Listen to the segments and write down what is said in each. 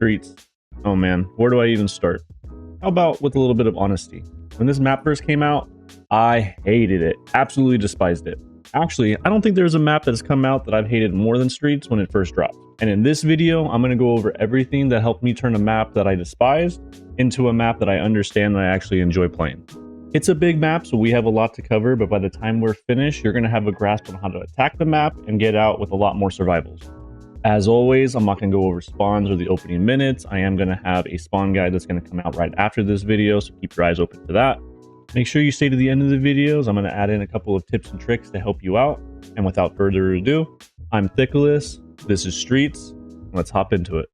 Streets. Oh man, where do I even start? How about with a little bit of honesty? When this map first came out, I hated it. Absolutely despised it. Actually, I don't think there's a map that's come out that I've hated more than Streets when it first dropped. And in this video, I'm going to go over everything that helped me turn a map that I despised into a map that I understand and I actually enjoy playing. It's a big map, so we have a lot to cover, but by the time we're finished, you're going to have a grasp on how to attack the map and get out with a lot more survivals. As always, I'm not going to go over spawns or the opening minutes. I am going to have a spawn guide that's going to come out right after this video, so keep your eyes open for that. Make sure you stay to the end of the videos. I'm going to add in a couple of tips and tricks to help you out. And without further ado, I'm Thickless, this is Streets, let's hop into it.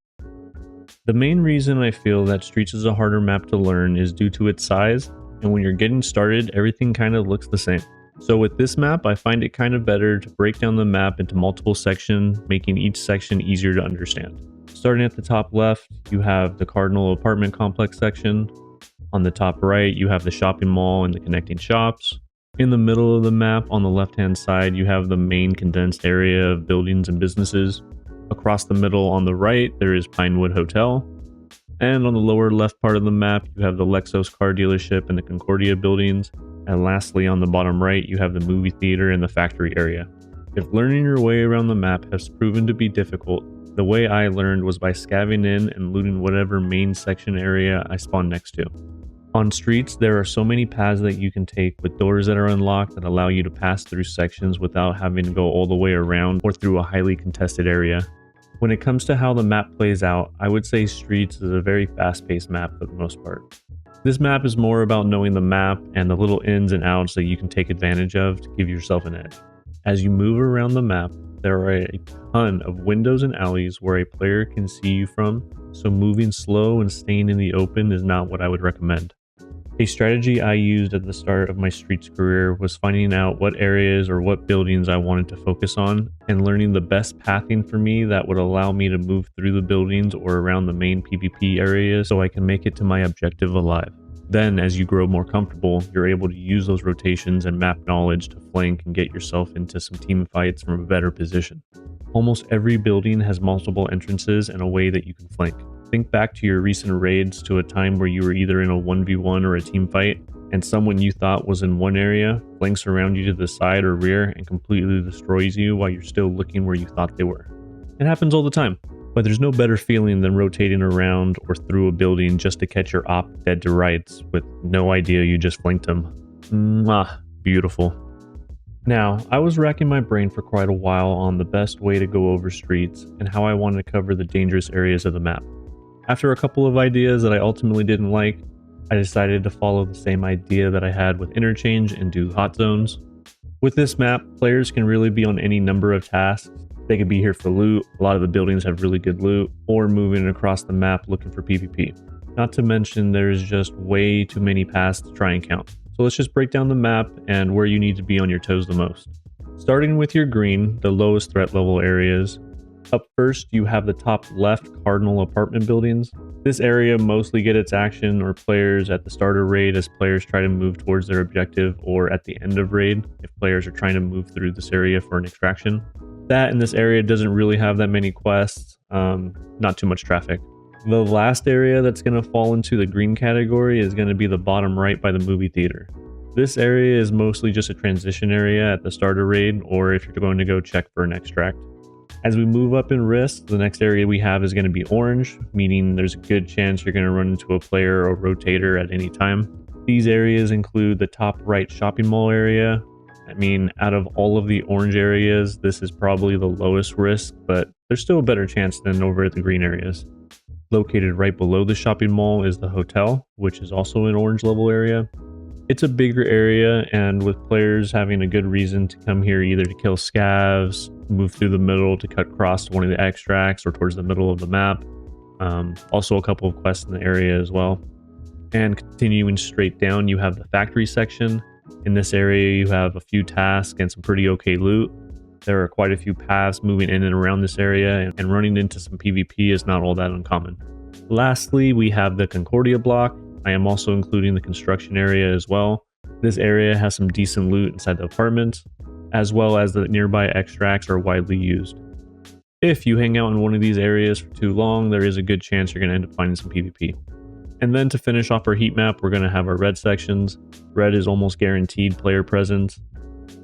The main reason I feel that Streets is a harder map to learn is due to its size, and when you're getting started, everything kind of looks the same. So with this map, I find it kind of better to break down the map into multiple sections, making each section easier to understand. Starting at the top left, you have the Cardinal apartment complex section. On the top right, you have the shopping mall and the connecting shops. In the middle of the map, on the left-hand side, you have the main condensed area of buildings and businesses. Across the middle on the right, there is Pinewood Hotel. And on the lower left part of the map, you have the Lexus car dealership and the Concordia buildings. And lastly, on the bottom right, you have the movie theater and the factory area. If learning your way around the map has proven to be difficult, the way I learned was by scavving in and looting whatever main section area I spawned next to. On Streets, there are so many paths that you can take with doors that are unlocked that allow you to pass through sections without having to go all the way around or through a highly contested area. When it comes to how the map plays out, I would say Streets is a very fast-paced map for the most part. This map is more about knowing the map and the little ins and outs that you can take advantage of to give yourself an edge. As you move around the map, there are a ton of windows and alleys where a player can see you from, so moving slow and staying in the open is not what I would recommend. A strategy I used at the start of my Streets career was finding out what areas or what buildings I wanted to focus on and learning the best pathing for me that would allow me to move through the buildings or around the main PvP areas so I can make it to my objective alive. Then, as you grow more comfortable, you're able to use those rotations and map knowledge to flank and get yourself into some team fights from a better position. Almost every building has multiple entrances and a way that you can flank. Think back to your recent raids to a time where you were either in a 1v1 or a team fight, and someone you thought was in one area flanks around you to the side or rear and completely destroys you while you're still looking where you thought they were. It happens all the time, but there's no better feeling than rotating around or through a building just to catch your op dead to rights with no idea you just flanked him. Mwah, beautiful. Now, I was racking my brain for quite a while on the best way to go over Streets and how I wanted to cover the dangerous areas of the map. After a couple of ideas that I ultimately didn't like, I decided to follow the same idea that I had with Interchange and do hot zones. With this map, players can really be on any number of tasks. They could be here for loot, a lot of the buildings have really good loot, or moving across the map looking for PvP. Not to mention there's just way too many paths to try and count. So let's just break down the map and where you need to be on your toes the most. Starting with your green, the lowest threat level areas. Up first, you have the top left Cardinal apartment buildings. This area mostly get its action or players at the start of raid as players try to move towards their objective, or at the end of raid if players are trying to move through this area for an extraction. That in this area doesn't really have that many quests, not too much traffic. The last area that's going to fall into the green category is going to be the bottom right by the movie theater. This area is mostly just a transition area at the start of raid, or if you're going to go check for an extract. As we move up in risk, the next area we have is going to be orange, meaning there's a good chance you're going to run into a player or rotator at any time. These areas include the top right shopping mall area. I mean, out of all of the orange areas, this is probably the lowest risk, but there's still a better chance than over at the green areas. Located right below the shopping mall is the hotel, which is also an orange level area. It's a bigger area, and with players having a good reason to come here either to kill scavs, move through the middle to cut across to one of the extracts or towards the middle of the map. Also a couple of quests in the area as well. And continuing straight down, you have the factory section. In this area, you have a few tasks and some pretty okay loot. There are quite a few paths moving in and around this area, and running into some PvP is not all that uncommon. Lastly, we have the Concordia block. I am also including the construction area as well. This area has some decent loot inside the apartments, as well as the nearby extracts are widely used. If you hang out in one of these areas for too long, there is a good chance you're going to end up finding some PvP. And then to finish off our heat map, we're going to have our red sections. Red is almost guaranteed player presence.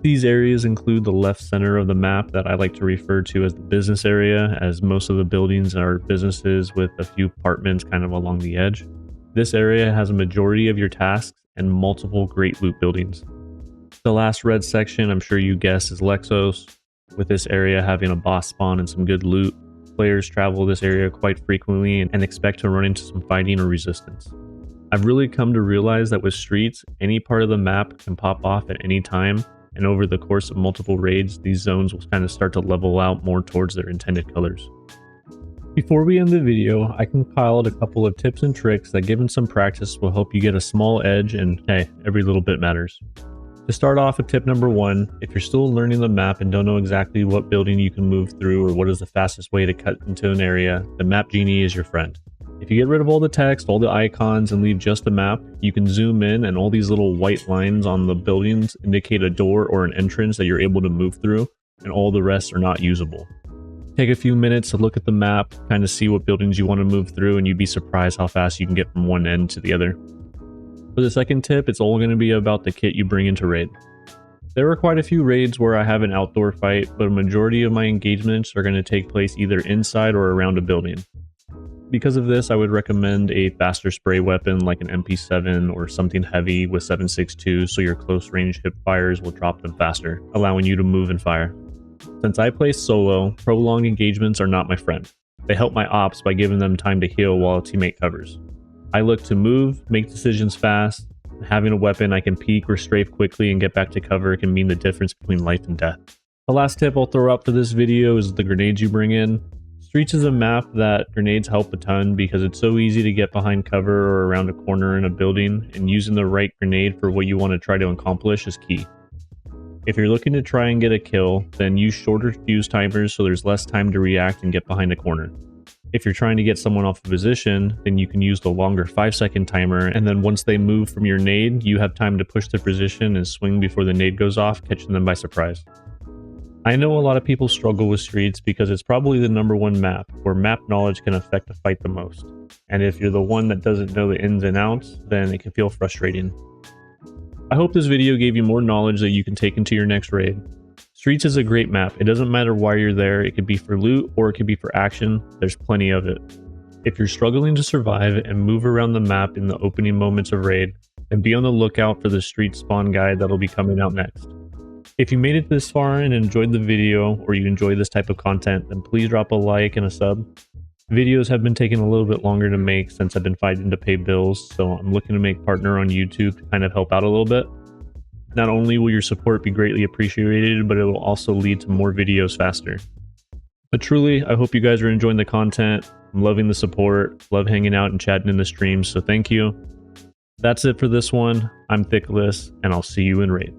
These areas include the left center of the map that I like to refer to as the business area, as most of the buildings are businesses with a few apartments kind of along the edge. This area has a majority of your tasks and multiple great loot buildings. The last red section, I'm sure you guessed, is Lexos, with this area having a boss spawn and some good loot. Players travel this area quite frequently and expect to run into some fighting or resistance. I've really come to realize that with streets, any part of the map can pop off at any time, and over the course of multiple raids, these zones will kind of start to level out more towards their intended colors. Before we end the video, I compiled a couple of tips and tricks that, given some practice, will help you get a small edge, and hey, every little bit matters. To start off with tip number 1, if you're still learning the map and don't know exactly what building you can move through or what is the fastest way to cut into an area, the Map Genie is your friend. If you get rid of all the text, all the icons, and leave just the map, you can zoom in and all these little white lines on the buildings indicate a door or an entrance that you're able to move through, and all the rest are not usable. Take a few minutes to look at the map, kind of see what buildings you want to move through, and you'd be surprised how fast you can get from one end to the other. For the second tip, it's all going to be about the kit you bring into raid. There are quite a few raids where I have an outdoor fight, but a majority of my engagements are going to take place either inside or around a building. Because of this, I would recommend a faster spray weapon like an MP7 or something heavy with 7.62 so your close range hip fires will drop them faster, allowing you to move and fire. Since I play solo, prolonged engagements are not my friend. They help my ops by giving them time to heal while a teammate covers. I look to move, make decisions fast, and having a weapon I can peek or strafe quickly and get back to cover can mean the difference between life and death. The last tip I'll throw out for this video is the grenades you bring in. Streets is a map that grenades help a ton because it's so easy to get behind cover or around a corner in a building, and using the right grenade for what you want to try to accomplish is key. If you're looking to try and get a kill, then use shorter fuse timers so there's less time to react and get behind a corner. If you're trying to get someone off a position, then you can use the longer 5-second timer, and then once they move from your nade, you have time to push their position and swing before the nade goes off, catching them by surprise. I know a lot of people struggle with streets because it's probably the #1 map where map knowledge can affect a fight the most. And if you're the one that doesn't know the ins and outs, then it can feel frustrating. I hope this video gave you more knowledge that you can take into your next raid. Streets is a great map. It doesn't matter why you're there. It could be for loot or it could be for action. There's plenty of it. If you're struggling to survive and move around the map in the opening moments of raid, then be on the lookout for the street spawn guide that'll be coming out next. If you made it this far and enjoyed the video, or you enjoy this type of content, then please drop a like and a sub. Videos have been taking a little bit longer to make since I've been fighting to pay bills, so I'm looking to make partner on YouTube to kind of help out a little bit. Not only will your support be greatly appreciated, but it will also lead to more videos faster. But truly, I hope you guys are enjoying the content. I'm loving the support, love hanging out and chatting in the streams, so thank you. That's it for this one. I'm Thickless, and I'll see you in raid.